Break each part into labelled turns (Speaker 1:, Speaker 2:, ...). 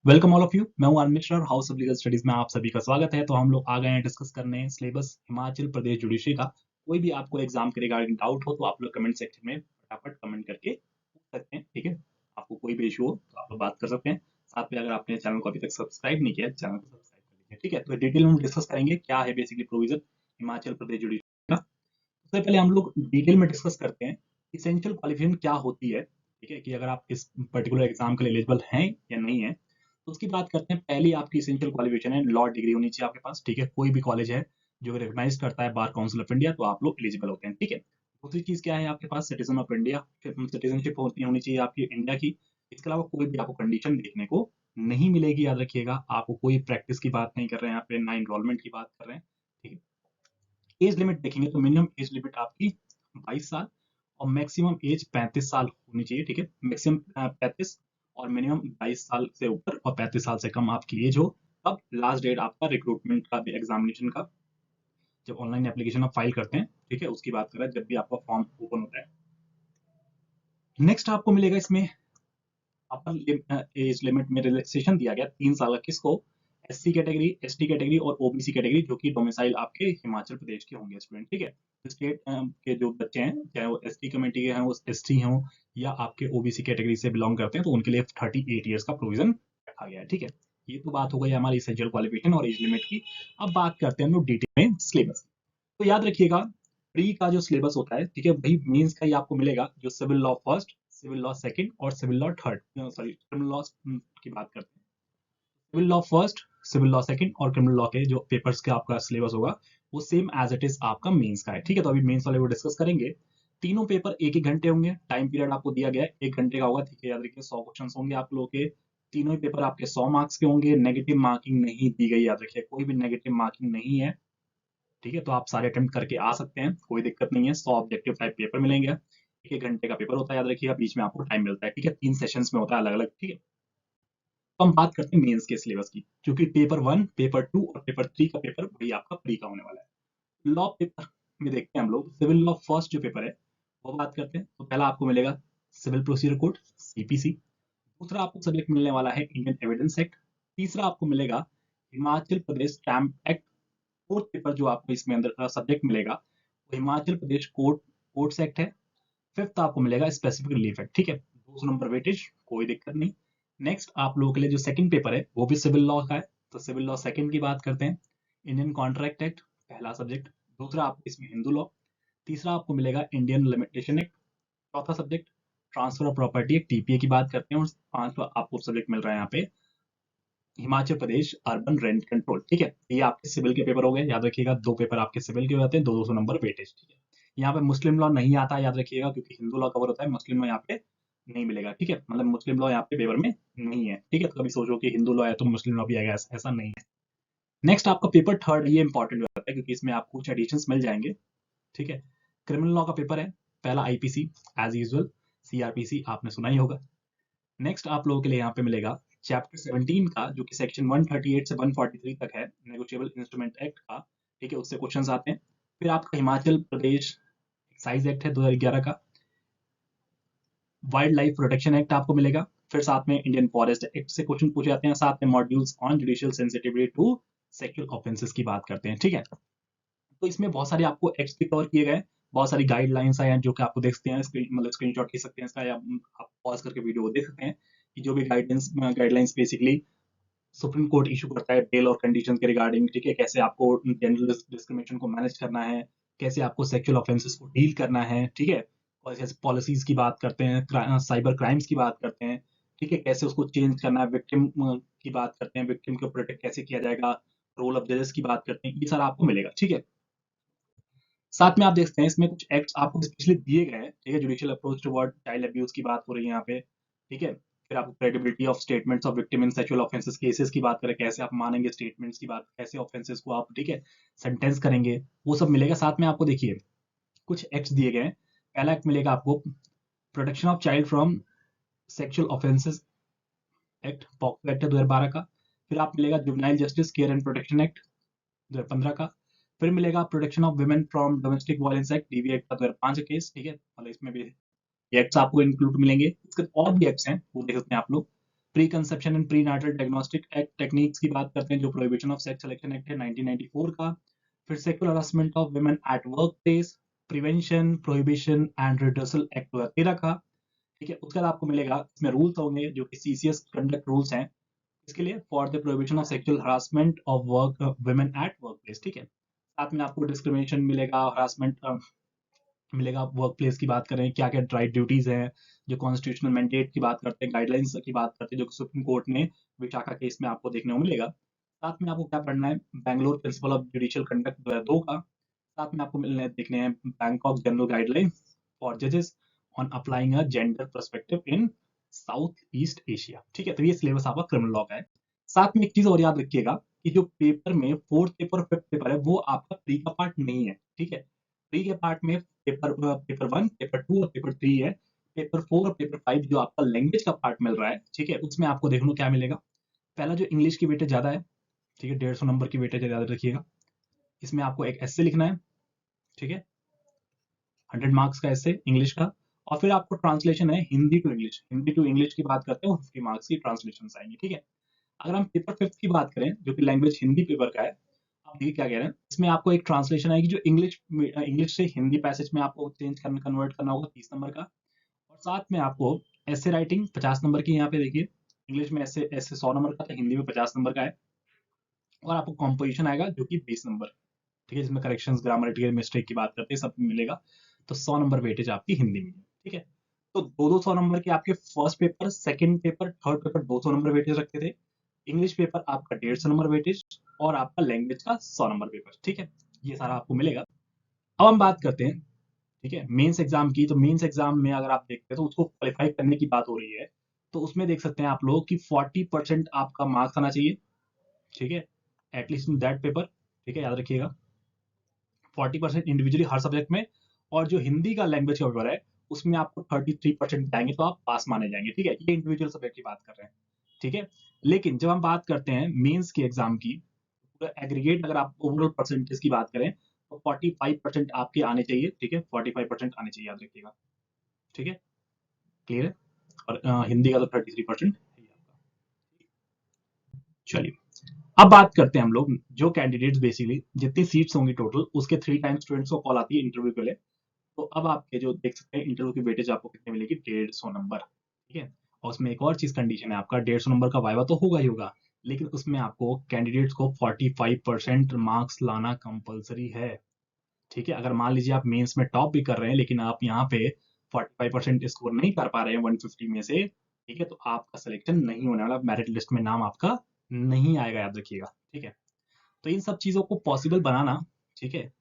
Speaker 1: Welcome all of you. मैं हूं आनंद मिश्रा और हाउस ऑफ लीगल स्टडीज में आप सभी का स्वागत है। तो हम लोग आ गए हैं डिस्कस करने सिलेबस हिमाचल प्रदेश जुडिशरी का। कोई भी आपको एग्जाम के रिगार्डिंग डाउट हो तो आप लोग कमेंट सेक्शन में फटाफट कमेंट करके पूछ सकते हैं। ठीक है, आपको कोई भी इशू हो तो आप लोग बात कर सकते हैं। साथ में अगर आपने चैनल को अभी तक सब्सक्राइब नहीं किया चैनल को सब्सक्राइब कर लीजिए। ठीक है, तो डिटेल में हम डिस्कस करेंगे क्या है basically provision Himachal Pradesh judiciary का। सबसे पहले हम लोग डिटेल में डिस्कस करते हैं इसेंशियल क्वालिफिकेशन क्या होती है। ठीक है, कि अगर आप इस पर्टिकुलर एग्जाम के लिए एलिजिबल हैं या नहीं है, तो उसकी बात करते हैं। पहली आपकी इसेंशियल क्वालिफिकेशन है लॉ डिग्री होनी चाहिए आपके पास। ठीक है, कोई भी कॉलेज है जो रिकॉग्नाइज करता है बार काउंसिल ऑफ इंडिया तो आप लोग एलिजिबल होते हैं। ठीक है, दूसरी चीज क्या है, आपके पास सिटीजन ऑफ इंडिया, सिटीजनशिप होनी चाहिए आपकी इंडिया की। इसके अलावा कोई भी आपको कंडीशन देखने को नहीं मिलेगी, याद रखिएगा। आपको कोई प्रैक्टिस की बात नहीं कर रहे हैं यहाँ पे, ना इनरोलमेंट की बात कर रहे हैं। ठीक है, एज लिमिट देखेंगे तो मिनिमम एज लिमिट आपकी 22 साल और मैक्सिमम एज 35 साल होनी चाहिए। ठीक है, मैक्सिमम 35 और मिनिमम 22 साल से ऊपर और 35 साल से कम आपकी एज हो। तब लास्ट डेट आपका रिक्रूटमेंट का एग्जामिनेशन का, जब ऑनलाइन एप्लीकेशन आप फाइल करते हैं, ठीक है, उसकी बात कर रहे हैं, जब भी आपका फॉर्म ओपन होता है। नेक्स्ट आपको मिलेगा इसमें अपर एज लिमिट में रिलैक्सेशन दिया गया 3 साल का। किसको? एससी कैटेगरी, एसटी कैटेगरी और ओबीसी कैटेगरी, जो कि डोमिसाइल आपके हिमाचल प्रदेश के होंगे स्टूडेंट। ठीक है, स्टेट के जो बच्चे हैं, चाहे वो एसटी कमेटी के हैं, वो एसटी हों या आपके ओबीसी कैटेगरी से बिलोंग करते हैं, तो उनके लिए 38 ईयर्स का प्रोविजन रखा गया है। ठीक है, ये तो बात हो गई हमारी इसेंशियल क्वालिफिकेशन और एज लिमिट की। अब बात करते हैं हम लोग डिटेल में सिलेबस। तो याद रखिएगा, प्री का जो सिलेबस होता है, ठीक है, वही मेंस का ही आपको मिलेगा, जो civil law first, civil law second और civil law third, sorry criminal law की बात करते हैं। Civil law first, civil law second और क्रिमिनल लॉ के जो पेपर्स के आपका सिलेबस होगा वो सेम एज इट इज आपका मेंस का है। ठीक है, तो अभी मेंस वाले वो डिस्कस करेंगे। तीनों पेपर एक एक घंटे होंगे, टाइम पीरियड आपको दिया गया है 1 घंटे का होगा। ठीक है, याद रखिए 100 क्वेश्चन होंगे आप लोगों के। तीनों ही पेपर आपके 100 मार्क्स के होंगे। नेगेटिव मार्किंग नहीं दी गई, याद रखिए कोई भी नेगेटिव मार्किंग नहीं है। ठीक है, तो आप सारे अटेम्प्ट करके आ सकते हैं, कोई दिक्कत नहीं है। 100 ऑब्जेक्टिव टाइप पेपर मिलेंगे। 1 1 घंटे का पेपर होता है, याद रखिएगा, बीच में आपको टाइम मिलता है। ठीक है, 3 सेशंस में होता है अलग अलग। ठीक है, तो हम बात करते हैं मेंस के सिलेबस की, क्योंकि पेपर 1, पेपर 2 और पेपर 3 का पेपर वही आपका प्री का होने वाला है। लॉ पेपर में देखते हैं हम लोग सिविल लॉ फर्स्ट जो पेपर है वो बात करते हैं। तो पहला आपको मिलेगा सिविल प्रोसीजर कोड, सीपीसी। दूसरा आपको सब्जेक्ट मिलने वाला है इंडियन एविडेंस एक्ट। तीसरा आपको मिलेगा Himachal Pradesh stamp act. Fourth paper जो आपको इसमें अंदर सब्जेक्ट मिलेगा वो हिमाचल प्रदेश कोर्ट्स एक्ट है। फिफ्थ आपको मिलेगा स्पेसिफिक रिलीफ एक्ट। ठीक है, 200 नंबर वेटेज, कोई दिक्कत नहीं। नेक्स्ट आप लोगों के लिए जो सेकंड पेपर है वो भी सिविल लॉ का है। तो सिविल लॉ सेकंड की बात करते हैं। इंडियन कॉन्ट्रैक्ट एक्ट पहला सब्जेक्ट। दूसरा आपको इसमें हिंदू लॉ। तीसरा आपको मिलेगा इंडियन लिमिटेशन एक्ट। चौथा subject transfer of property act, TPA की बात करते हैं। और पांचवा आपको सब्जेक्ट मिल रहा है यहाँ पे Himachal Pradesh urban rent control. ठीक है, ये आपके सिविल के पेपर हो गए। याद रखिएगा 2 पेपर आपके सिविल के हो जाते हैं, 200 नंबर वेटेज। ठीक है, यहाँ पे मुस्लिम लॉ नहीं आता, याद रखिएगा, क्योंकि हिंदू लॉ कवर होता है, मुस्लिम लॉ यहाँ पे नहीं मिलेगा। ठीक है, मतलब मुस्लिम लॉ यहाँ पे पेपर में नहीं है। ठीक है, तो कभी सोचो कि हिंदू लॉ है तो मुस्लिम लॉ भी आएगा, ऐसा नहीं है। नेक्स्ट आपका पेपर थर्ड, ये इंपॉर्टेंट हो जाता है क्योंकि इसमें आपको कुछ एडिशंस मिल जाएंगे। ठीक है, क्रिमिनल लॉ का पेपर है। पहला आईपीसी एज यूजुअल, सीआरपीसी आपने सुना ही होगा। नेक्स्ट आप लोगों के लिए यहाँ पे मिलेगा चैप्टर 17 का, जो कि सेक्शन 138 से 143 तक है, नेगोशिएबल इंस्ट्रूमेंट एक्ट का। ठीक है, उससे क्वेश्चंस आते हैं। फिर आपका हिमाचल प्रदेश एक्साइज एक्ट है 2011 का। वाइल्ड लाइफ प्रोटेक्शन एक्ट आपको मिलेगा। फिर साथ में इंडियन फॉरेस्ट एक्ट से क्वेश्चन पूछे जाते हैं। साथ में modules on judicial sensitivity to sexual offences की बात करते हैं। ठीक है, तो इसमें बहुत सारे आपको एक्ट्स भी कवर किए गए। बहुत सारी गाइडलाइंस आए हैं जो कि आपको देख सकते हैं, मतलब स्क्रीनशॉट खींच सकते हैं इसका, या आप पॉज करके वीडियो को देख सकते हैं कि जो भी guidelines basically supreme court issue करता है बेल और कंडीशन के रिगार्डिंग। ठीक है, कैसे आपको जेंडर डिस्क्रिमिनेशन को मैनेज करना है, कैसे आपको सेक्सुअल ऑफेंसेस को डील करना है। ठीक है, और जैसे पॉलिसीज की बात करते हैं, साइबर क्राइम्स की बात करते हैं। ठीक है, कैसे उसको चेंज करना है, विक्टिम की बात करते हैं, विक्टिम को प्रोटेक्ट कैसे किया जाएगा, रोल ऑफ जजेस की बात करते हैं, ये सारा आपको मिलेगा। ठीक है, साथ में आप देखते हैं इसमें कुछ एक्ट्स आपको स्पेशली दिए गए हैं। ठीक है, judicial approach toward child abuse की बात हो रही है यहाँ पे। ठीक है, फिर आपको credibility of statements of victim in sexual offences cases की बात करें, कैसे आप मानेंगे स्टेटमेंट्स की बात, कैसे ऑफेंसेस को आप, ठीक है, सेंटेंस करेंगे, वो सब मिलेगा। साथ में आपको देखिए कुछ एक्ट्स दिए गए हैं। पहला एक्ट मिलेगा आपको protection of child from sexual offences act, POCSO act है 2012 का। फिर आप मिलेगा juvenile justice care and protection act 2015 का। फिर मिलेगा protection of women from domestic violence act, DV act का 2005 केस। ठीक है, मतलब इसमें भी ये एक्ट्स आपको इंक्लूड मिलेंगे। इसके और भी एक्ट्स हैं, वो देख सकते हैं आप लोग। Pre conception and pre natal diagnostic act techniques की बात करते हैं, जो prohibition of sex selection act है 1994 का। फिर sexual harassment of women at work place, prevention, prohibition and redressal act 2013 का। ठीक है, उसके बाद आपको मिलेगा इसमें रूल्स होंगे जो कि सीसीएस कंडक्ट रूल्स हैं, इसके लिए for the prohibition of sexual harassment of work women at work place. ठीक है, साथ में आपको डिस्क्रिमिनेशन मिलेगा, हरासमेंट मिलेगा। वर्क प्लेस की बात करें, क्या क्या राइट ड्यूटीज हैं, जो कॉन्स्टिट्यूशनल मैंडेट की बात करते हैं, गाइडलाइंस की बात करते हैं, जो सुप्रीम कोर्ट ने विशाखा केस में आपको देखने को मिलेगा। साथ में आपको क्या पढ़ना है, Bangalore principle of judicial conduct 2002 का। साथ में आपको मिलने देखने हैं बैंकॉक जनरल गाइडलाइन फॉर जजेस on applying a gender perspective in south east Asia. ठीक है, तो ये सिलेबस आपका क्रिमिनल लॉ का है। साथ में एक चीज और याद रखिएगा कि जो पेपर में फोर्थ पेपर फिफ्थ पेपर है वो आपका प्री का पार्ट नहीं है। ठीक है, प्री के पार्ट में पेपर 1, पेपर 2 और पेपर 3 है। पेपर 4 और पेपर 5 जो आपका लैंग्वेज का पार्ट मिल रहा है, ठीक है, उसमें आपको देखने को क्या मिलेगा। पहला जो इंग्लिश की वेटेज ज्यादा है, ठीक है, 150 नंबर की वेटेज याद रखिएगा। इसमें आपको एक एस्से लिखना है, ठीक है, 100 मार्क्स का एस्से इंग्लिश का। और फिर आपको ट्रांसलेशन है Hindi to English, Hindi to English की बात करते हैं, 50 मार्क्स की ट्रांसलेशन आएंगे। ठीक है, अगर हम पेपर 5 की बात करें जो कि लैंग्वेज हिंदी पेपर का है, आप देखिए क्या कह रहे हैं, इसमें आपको एक ट्रांसलेशन आएगी जो इंग्लिश से हिंदी पैसेज में आपको चेंज करना, कन्वर्ट करना होगा 30 नंबर का। और साथ में आपको ऐसे राइटिंग 50 नंबर की, यहाँ पे देखिए इंग्लिश में ऐसे ऐसे 100 नंबर का था, हिंदी में 50 नंबर का है। और आपको कॉम्पोजिशन आएगा जो कि 20 नंबर, ठीक है, जिसमें करेक्शंस, ग्रामेटिकल मिस्टेक की बात करते हैं, सब मिलेगा। तो 100 नंबर वेटेज आपकी हिंदी में है। ठीक है, तो 200 नंबर के आपके first paper, second paper, third paper 200 number weightage रखते थे। इंग्लिश पेपर आपका 150 नंबर वेटेज, और आपका लैंग्वेज का 100 नंबर पेपर। ठीक है, ये सारा आपको मिलेगा। अब हम बात करते हैं, ठीक है, मेंस एग्जाम की। तो मेंस एग्जाम में अगर आप देखते हैं तो उसको क्वालिफाई करने की बात हो रही है, तो उसमें देख सकते हैं आप लोग कि 40% आपका मार्क्स आना चाहिए। ठीक है, एटलीस्ट इन दैट पेपर। ठीक है, याद रखिएगा 40% इंडिविजुअली हर सब्जेक्ट में। और जो हिंदी का लैंग्वेज का पेपर है उसमें आपको 33% जाएंगे तो आप पास माने जाएंगे। ठीक है, ये इंडिविजुअल सब्जेक्ट की बात कर रहे हैं। ठीक है, लेकिन जब हम बात करते हैं मेंस की एग्जाम की, तो एग्रीगेट अगर आप ओवरऑल परसेंटेज की बात करें तो 45% आपके आने चाहिए। ठीक है, 45% आने चाहिए, याद रखिएगा। ठीक है, क्लियर है। और हिंदी का तो 33% है ही आपका। चलिए, अब बात करते हैं हम लोग जो कैंडिडेट्स, बेसिकली जितनी सीट्स होंगी टोटल उसके 3 टाइम्स स्टूडेंट्स को कॉल आती है इंटरव्यू के लिए। तो अब आपके जो देख सकते हैं इंटरव्यू की वेटेज आपको कितने मिलेगी, 150 नंबर। ठीक है, और उसमें एक और चीज कंडीशन है, आपका 150 नंबर का वाइवा तो होगा ही होगा, लेकिन उसमें आपको कैंडिडेट्स को 45% मार्क्स लाना कंपलसरी है। ठीक है, अगर मान लीजिए आप मेंस में टॉप भी कर रहे हैं लेकिन आप यहाँ पे 45% स्कोर नहीं कर पा रहे हैं 150 में से, ठीक है, तो आपका सिलेक्शन नहीं होने वाला, मेरिट लिस्ट में नाम आपका नहीं आएगा, याद रखिएगा। ठीक है, तो इन सब चीजों को पॉसिबल बनाना, ठीक है,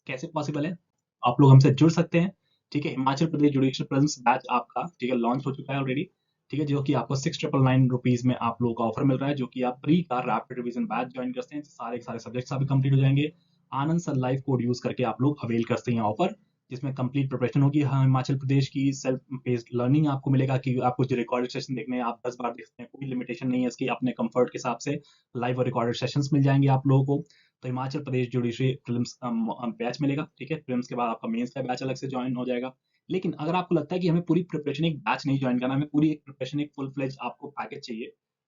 Speaker 1: कैसे पॉसिबल है, आप लोग हमसे जुड़ सकते हैं। ठीक है, Himachal Pradesh judicial prelims batch आपका, ठीक है, लॉन्च हो चुका है ऑलरेडी। ठीक है, जो कि आपको 6,999 में आप लोगों का ऑफर मिल रहा है, जो कि आप प्री का रैपिड रिवीजन बैच ज्वाइन करते हैं, सारे सारे सब्जेक्ट्स आपके कंप्लीट हो जाएंगे। आनंद सर लाइव कोड यूज करके आप लोग अवेल कर सकते हैं ऑफर, जिसमें कंप्लीट प्रिपरेशन होगी। हाँ, हिमाचल प्रदेश की सेल्फ बेस्ड लर्निंग आपको मिलेगा कि आपको जो रिकॉर्डेड सेशन देखने हैं आप 10 बार देख सकते हैं, कोई लिमिटेशन नहीं है इसकी, अपने कंफर्ट के हिसाब से लाइव और रिकॉर्डेड सेशंस मिल जाएंगे आप लोगों को। तो Himachal Pradesh judiciary prelims batch मिलेगा। ठीक है, प्रीलिम्स के बाद आपका मेंस का बैच अलग से ज्वाइन हो जाएगा। लेकिन अगर आपको लगता है कि हमें पूरी प्रिपरेशन एक बैच नहीं ज्वाइन करना, हमें पूरी एक प्रिपरेशन एक फुल फ्लेज आपको पैकेज चाहिए,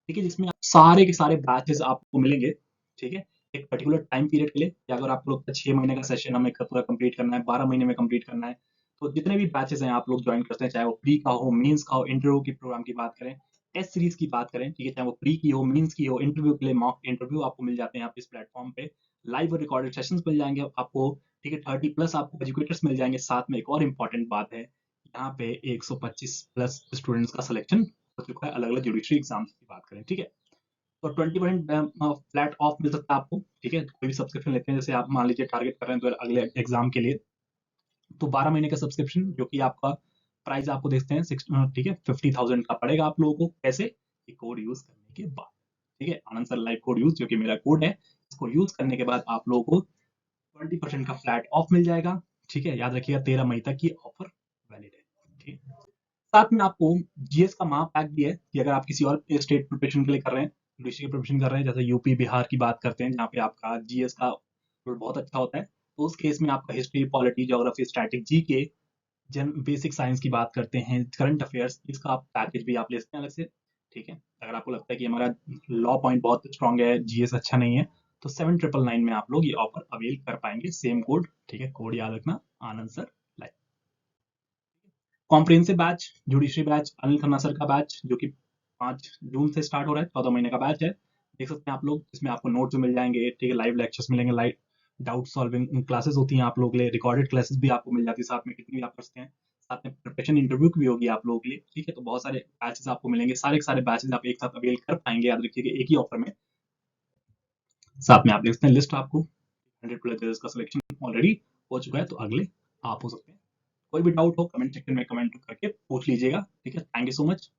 Speaker 1: ठीक है, जिसमें आप सारे के सारे बैचेस आपको मिलेंगे। ठीक है, एक पर्टिकुलर टाइम पीरियड के लिए, या अगर आप लोग 6 महीने का सेशन हमें पूरा कंप्लीट करना है, 12 महीने में कंप्लीट करना है, तो जितने भी बैचेस हैं आप लोग ज्वाइन करते हैं, चाहे वो प्री का हो, मेंस का हो, इंटरव्यू की प्रोग्राम की बात करें, टेस्ट सीरीज की बात करें, ठीक है, चाहे वो प्री की हो, मेंस की हो, इंटरव्यू के लिए मॉक इंटरव्यू आपको मिल जाते हैं आप इस प्लेटफॉर्म पे, लाइव और रिकॉर्डेड सेशंस मिल जाएंगे आपको। ठीक है, 30+ आपको एजुकेटर्स मिल जाएंगे। साथ में एक और इम्पॉर्टेंट बात है, यहाँ पे 125+ स्टूडेंट्स का सिलेक्शन हो चुका है, अलग अलग जुडिशरी एग्जाम्स की बात करें। ठीक है, तो 20% फ्लैट ऑफ मिल सकता है आपको। ठीक है, कोई भी सब्सक्रिप्शन लेते हैं, जैसे आप मान लीजिए टारगेट कर रहे हैं तो अगले एग्जाम के लिए, तो 12 महीने का सब्सक्रिप्शन जो कि आपका प्राइस आपको देखते हैं 6, ठीक है, 50,000 का पड़ेगा आप लोगों को। कैसे, ये कोड यूज करने के बाद। ठीक है, आनंद सर लाइव कोड यूज, जो कि मेरा कोड है, इसको यूज करने के बाद आप लोगों को 20% का फ्लैट ऑफ मिल जाएगा। ठीक है, याद रखिएगा 13 मई तक ये ऑफर वैलिड है। ठीक है, साथ में आपको जीएस का महा पैक भी है कि अगर आप किसी और स्टेट प्रिपरेशन के लिए कर रहे हैं, विषय की प्रिपरेशन कर रहे हैं, जैसे यूपी बिहार की बात करते हैं, जहाँ पे आपका जीएस का बहुत अच्छा होता है, तो उस केस में आपका history, polity, geography, static, GK, जन बेसिक साइंस की बात करते हैं, करंट अफेयर्स, इसका आप पैकेज भी आप ले सकते हैं अलग से। ठीक है। अगर आपको लगता है कि हमारा लॉ पॉइंट बहुत स्ट्रांग है, जीएस अच्छा नहीं है, तो 7999 में आप लोग ये ऑफर अवेल कर पाएंगे। सेम कोड, ठीक है, कोड याद रखना, Anand sir live. Comprehensive batch, judiciary batch, Anil Khanna sir का बैच, जो कि 5 जून से स्टार्ट हो रहा है, 14 महीने का बैच है। देख सकते हैं आप लोग, इसमें आपको नोट्स मिल जाएंगे, ठीक है, लाइव लेक्चर्स मिलेंगे, लाइव डाउट सॉल्विंग क्लासेस होती हैं आप लोग के लिए, रिकॉर्डेड क्लासेस भी आपको मिल जाती है साथ में, कितनी भी आप कर सकते हैं। साथ में प्रिपरेशन इंटरव्यू भी होगी आप लोगों के लिए, ठीक है। तो बहुत सारे बैचेस आपको मिलेंगे, सारे के सारे बैचेस आप एक साथ अवेल कर पाएंगे, याद रखिएगा, एक ही ऑफर में। साथ में आप देख सकते हैं लिस्ट, आपको 100+ का सिलेक्शन ऑलरेडी हो चुका है, तो अगले आप हो सकते हैं। कोई भी डाउट हो कमेंट सेक्शन में कमेंट करके पूछ लीजिएगा, ठीक है। Thank you so much.